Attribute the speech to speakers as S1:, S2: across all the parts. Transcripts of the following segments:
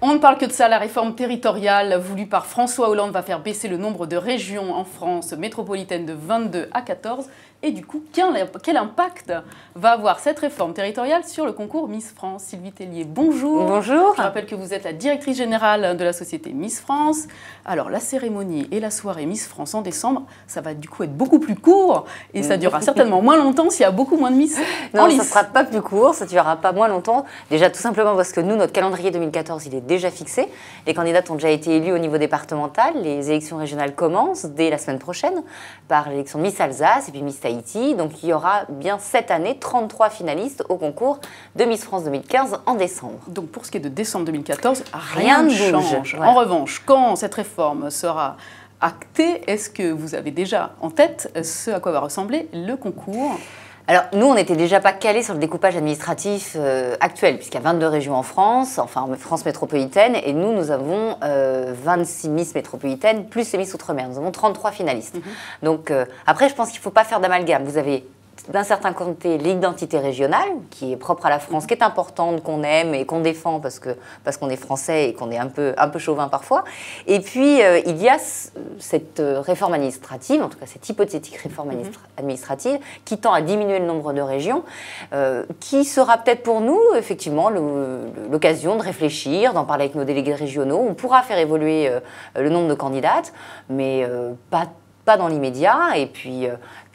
S1: On ne parle que de ça, la réforme territoriale voulue par François Hollande va faire baisser le nombre de régions en France métropolitaine de 22 à 14. Et du coup, quel impact va avoir cette réforme territoriale sur le concours Miss France? Sylvie Tellier, bonjour.
S2: Bonjour.
S1: Je rappelle que vous êtes la directrice générale de la société Miss France. Alors, la cérémonie et la soirée Miss France en décembre, ça va du coup être beaucoup plus court et ça durera certainement moins longtemps s'il y a beaucoup moins de Miss en lice.
S2: Non, ça ne sera pas plus court, ça ne durera pas moins longtemps. Déjà, tout simplement parce que nous, notre calendrier 2014, il est déjà fixé. Les candidates ont déjà été élues au niveau départemental. Les élections régionales commencent dès la semaine prochaine par l'élection de Miss Alsace et puis Miss Tahiti. Donc, il y aura bien cette année 33 finalistes au concours de Miss France 2015 en décembre.
S1: Donc, pour ce qui est de décembre 2014,
S2: rien
S1: ne
S2: bouge.
S1: change. Voilà. En revanche, quand cette réforme sera actée, est-ce que vous avez déjà en tête ce à quoi va ressembler le concours ?
S2: Alors, nous, on n'était déjà pas calés sur le découpage administratif actuel, puisqu'il y a 22 régions en France, enfin en France métropolitaine, et nous avons 26 Miss métropolitaines, plus les Miss Outre-mer. Nous avons 33 finalistes. Donc, après, je pense qu'il ne faut pas faire d'amalgame. Vous avez d'un certain côté l'identité régionale, qui est propre à la France, qui est importante, qu'on aime et qu'on défend parce qu'on est français et qu'on est un peu chauvin parfois. Et puis, il y a cette réforme administrative, en tout cas cette hypothétique réforme administrative, qui tend à diminuer le nombre de régions, qui sera peut-être pour nous, effectivement, l'occasion de réfléchir, d'en parler avec nos délégués régionaux. On pourra faire évoluer le nombre de candidates, mais pas dans l'immédiat. Et puis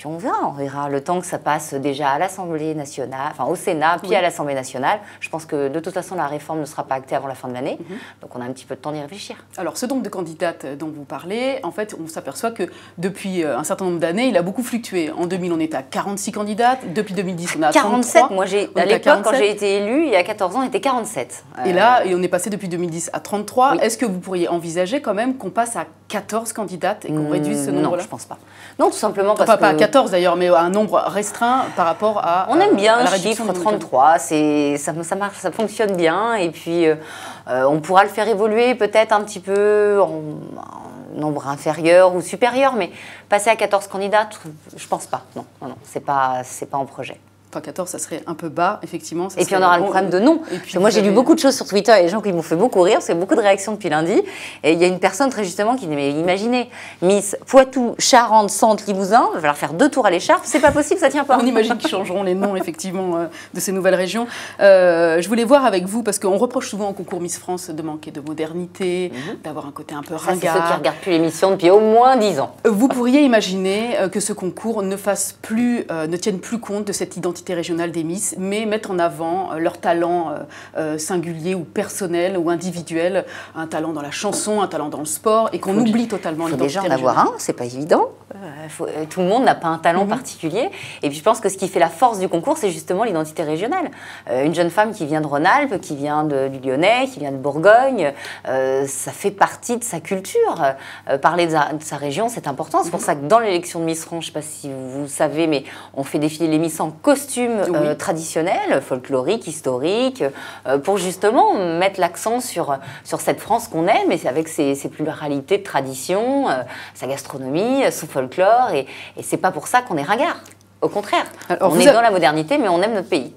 S2: on verra le temps que ça passe déjà à l'Assemblée nationale, enfin au Sénat, puis à l'Assemblée nationale. Je pense que de toute façon, la réforme ne sera pas actée avant la fin de l'année. Donc on a un petit peu de temps d'y réfléchir.
S1: Alors ce nombre de candidates dont vous parlez, en fait, on s'aperçoit que depuis un certain nombre d'années, il a beaucoup fluctué. En 2000, on était à 46 candidates. Depuis 2010, on est à
S2: 47.
S1: 33.
S2: Moi, à l'époque, quand j'ai été élue, il y a 14 ans, on était 47.
S1: Et là, on est passé depuis 2010 à 33. Oui. Est-ce que vous pourriez envisager quand même qu'on passe à 14 candidates et qu'on réduise ce nombre-là?
S2: Non, je pense pas. Non, tout simplement parce que...
S1: Pas à 14 d'ailleurs, mais à un nombre restreint par rapport à...
S2: On aime bien le chiffre 33, ça marche, ça fonctionne bien. Et puis, on pourra le faire évoluer peut-être un petit peu en nombre inférieur ou supérieur, mais passer à 14 candidats, je pense pas. Non, c'est pas en projet.
S1: Enfin, 14, ça serait un peu bas, effectivement.
S2: Et puis on aura le problème de nom. Moi, j'ai lu beaucoup de choses sur Twitter et des gens qui m'ont fait beaucoup rire, parce qu'il y a beaucoup de réactions depuis lundi. Et il y a une personne très justement qui dit, mais imaginez, Miss Poitou, Charente, Centre, Limousin, il va falloir faire 2 tours à l'écharpe, c'est pas possible, ça tient pas.
S1: On imagine qu'ils changeront les noms, effectivement, de ces nouvelles régions. Je voulais voir avec vous, parce qu'on reproche souvent au concours Miss France de manquer de modernité, d'avoir un côté un peu ringard.
S2: C'est ceux qui regardent plus l'émission depuis au moins 10 ans.
S1: Vous pourriez imaginer que ce concours ne tienne plus compte de cette identité régionale des Miss, mais mettre en avant leur talent singulier ou personnel ou individuel, un talent dans la chanson, un talent dans le sport, et qu'on oublie totalement l'identité régionale.
S2: Il faut déjà en avoir un, c'est pas évident. Tout le monde n'a pas un talent particulier. Et puis je pense que ce qui fait la force du concours, c'est justement l'identité régionale. Une jeune femme qui vient de Rhône-Alpes, qui vient du Lyonnais, qui vient de Bourgogne, ça fait partie de sa culture. Parler de sa région, c'est important. C'est pour ça que dans l'élection de Miss France, je ne sais pas si vous savez, mais on fait défiler les Miss en costume traditionnels, folkloriques, historiques, pour justement mettre l'accent sur cette France qu'on aime, et avec ses pluralités de traditions, sa gastronomie, son folklore, et c'est pas pour ça qu'on est ringard. Au contraire, on est dans la modernité, mais on aime notre pays.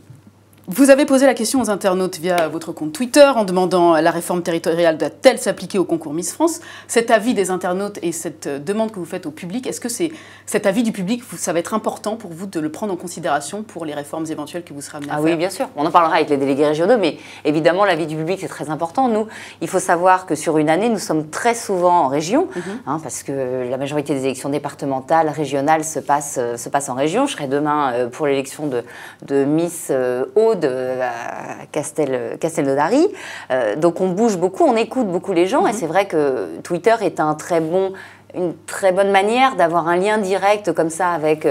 S1: Vous avez posé la question aux internautes via votre compte Twitter en demandant la réforme territoriale doit-elle s'appliquer au concours Miss France. Cet avis des internautes et cette demande que vous faites au public, est-ce que cet avis du public, ça va être important pour vous de le prendre en considération pour les réformes éventuelles que vous serez amenés à faire?
S2: Oui, bien sûr. On en parlera avec les délégués régionaux, mais évidemment, l'avis du public, c'est très important. Nous, il faut savoir que sur une année, nous sommes très souvent en région, parce que la majorité des élections départementales, régionales se passent en région. Je serai demain pour l'élection de Miss Aude à Castelnaudary. Donc on bouge beaucoup, on écoute beaucoup les gens, et c'est vrai que Twitter est une très bonne manière d'avoir un lien direct comme ça avec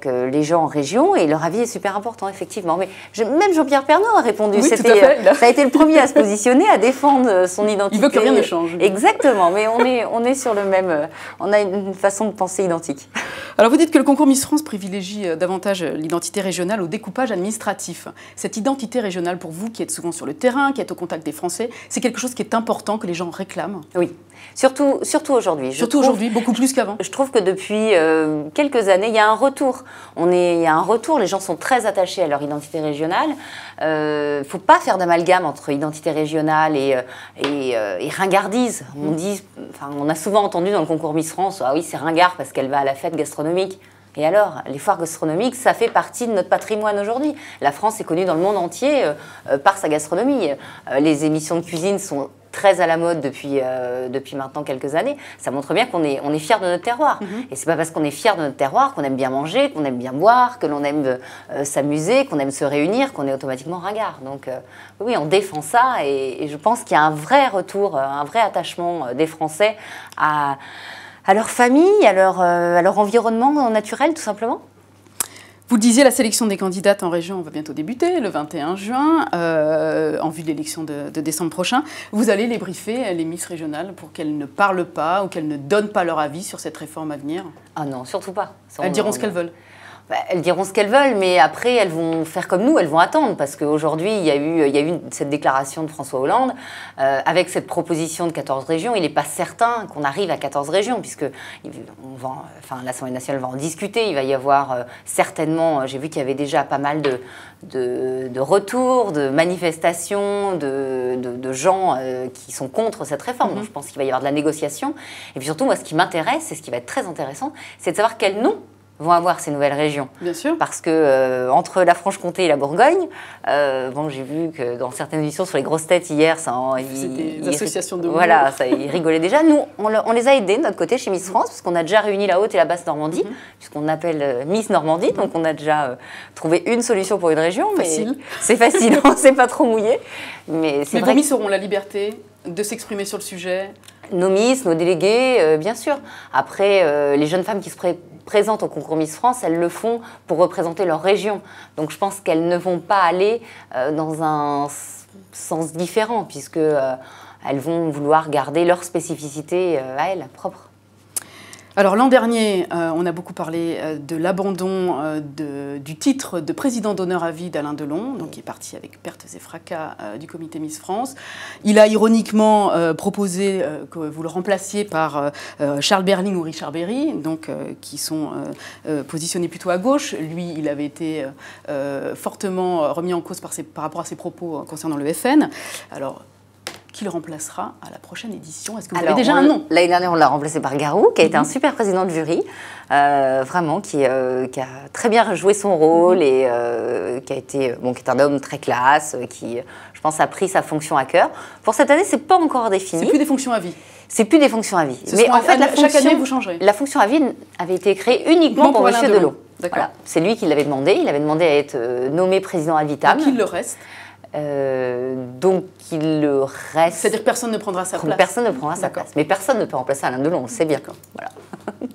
S2: les gens en région, et leur avis est super important, effectivement. Mais même Jean-Pierre Pernaut a répondu.
S1: Oui, tout à fait.
S2: Ça a été le premier à se positionner, à défendre son identité.
S1: Il veut que rien ne change.
S2: Exactement, mais on est sur le même... on a une façon de penser identique.
S1: Alors vous dites que le concours Miss France privilégie davantage l'identité régionale au découpage administratif. Cette identité régionale, pour vous qui êtes souvent sur le terrain, qui êtes au contact des Français, c'est quelque chose qui est important, que les gens réclament?
S2: Oui, surtout aujourd'hui.
S1: Surtout aujourd'hui, beaucoup plus qu'avant.
S2: Je trouve que depuis quelques années, il y a un retour. Il y a un retour, les gens sont très attachés à leur identité régionale. Il ne faut pas faire d'amalgame entre identité régionale et ringardise. On a souvent entendu dans le concours Miss France, ah oui, c'est ringard parce qu'elle va à la fête gastronomique. Et alors, les foires gastronomiques, ça fait partie de notre patrimoine aujourd'hui. La France est connue dans le monde entier par sa gastronomie. Les émissions de cuisine sont très à la mode depuis maintenant quelques années. Ça montre bien qu'on est fiers de notre terroir. Et c'est pas parce qu'on est fiers de notre terroir qu'on aime bien manger, qu'on aime bien boire, que l'on aime s'amuser, qu'on aime se réunir, qu'on est automatiquement ringard. Donc oui, on défend ça et je pense qu'il y a un vrai retour, un vrai attachement des Français à leur famille, à leur environnement naturel, tout simplement.
S1: Vous le disiez, la sélection des candidates en région va bientôt débuter, le 21 juin, en vue de l'élection de décembre prochain. Vous allez les briefer, les Miss régionales, pour qu'elles ne parlent pas ou qu'elles ne donnent pas leur avis sur cette réforme à venir?
S2: Ah non, surtout pas.
S1: Elles diront ce qu'elles veulent.
S2: Elles diront ce qu'elles veulent, mais après, elles vont faire comme nous, elles vont attendre. Parce qu'aujourd'hui, il y a eu cette déclaration de François Hollande. Avec cette proposition de 14 régions, il n'est pas certain qu'on arrive à 14 régions, puisque l'Assemblée nationale va en discuter. Il va y avoir certainement, j'ai vu qu'il y avait déjà pas mal de retours, de manifestations, de gens qui sont contre cette réforme. Donc, je pense qu'il va y avoir de la négociation. Et puis surtout, moi, ce qui m'intéresse, et ce qui va être très intéressant, c'est de savoir quel nom vont avoir ces nouvelles régions.
S1: Bien sûr.
S2: Parce que entre la Franche-Comté et la Bourgogne, j'ai vu que dans certaines émissions sur les grosses têtes hier,
S1: c'était des associations de mots.
S2: Voilà, ils rigolaient déjà. Nous, on les a aidés de notre côté chez Miss France, parce qu'on a déjà réuni la Haute et la Basse Normandie, puisqu'on appelle Miss Normandie, donc on a déjà trouvé une solution pour une région.
S1: Facile.
S2: C'est facile, on ne s'est pas trop mouillé. Mais
S1: vos Miss auront la liberté de s'exprimer sur le sujet?
S2: Nos Miss, nos délégués, bien sûr. Après, les jeunes femmes qui se présentent au concours Miss France, elles le font pour représenter leur région. Donc je pense qu'elles ne vont pas aller dans un sens différent, puisque elles vont vouloir garder leur spécificité à elles, propre.
S1: Alors l'an dernier, on a beaucoup parlé de l'abandon du titre de président d'honneur à vie d'Alain Delon, donc qui est parti avec pertes et fracas du comité Miss France. Il a ironiquement proposé que vous le remplaciez par Charles Berling ou Richard Berry, donc, qui sont positionnés plutôt à gauche. Lui, il avait été fortement remis en cause par rapport à ses propos concernant le FN. Alors, qui le remplacera à la prochaine édition? Est-ce que vous avez déjà un nom?
S2: L'année dernière, on l'a remplacé par Garou, qui a été un super président de jury, vraiment, qui a très bien joué son rôle et qui est un homme très classe, qui, je pense, a pris sa fonction à cœur. Pour cette année, c'est pas encore défini.
S1: C'est plus des fonctions à vie.
S2: C'est plus des fonctions à vie.
S1: Mais en fait, chaque année, vous changerez.
S2: La fonction à vie avait été créée uniquement pour M. Delon. Voilà. C'est lui qui l'avait demandé. Il avait demandé à être nommé président ad vitam.
S1: Donc il le reste.
S2: Donc il le reste.
S1: C'est-à-dire que personne ne prendra sa place.
S2: Personne ne prendra sa place. Mais personne ne peut remplacer Alain Delon, on le sait bien. Voilà.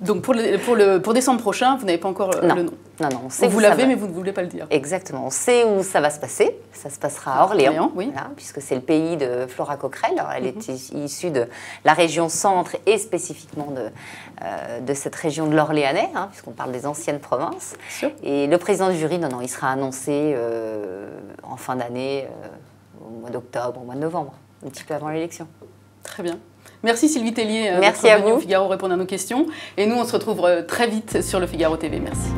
S1: Donc pour décembre prochain, vous n'avez pas encore le nom?
S2: Non, on sait
S1: vous l'avez, mais vous ne voulez pas le dire.
S2: Exactement. On sait où ça va se passer. Ça se passera à Orléans,
S1: oui.
S2: Voilà, puisque c'est le pays de Flora Coquerel. Elle est issue de la région centre et spécifiquement de cette région de l'Orléanais, puisqu'on parle des anciennes provinces.
S1: Sûr.
S2: Et le président du jury, il sera annoncé en fin d'année, au mois d'octobre, au mois de novembre, un petit peu avant l'élection.
S1: Très bien. Merci Sylvie Tellier
S2: d'être venue
S1: au Figaro répondre à nos questions. Et nous, on se retrouve très vite sur le Figaro TV. Merci.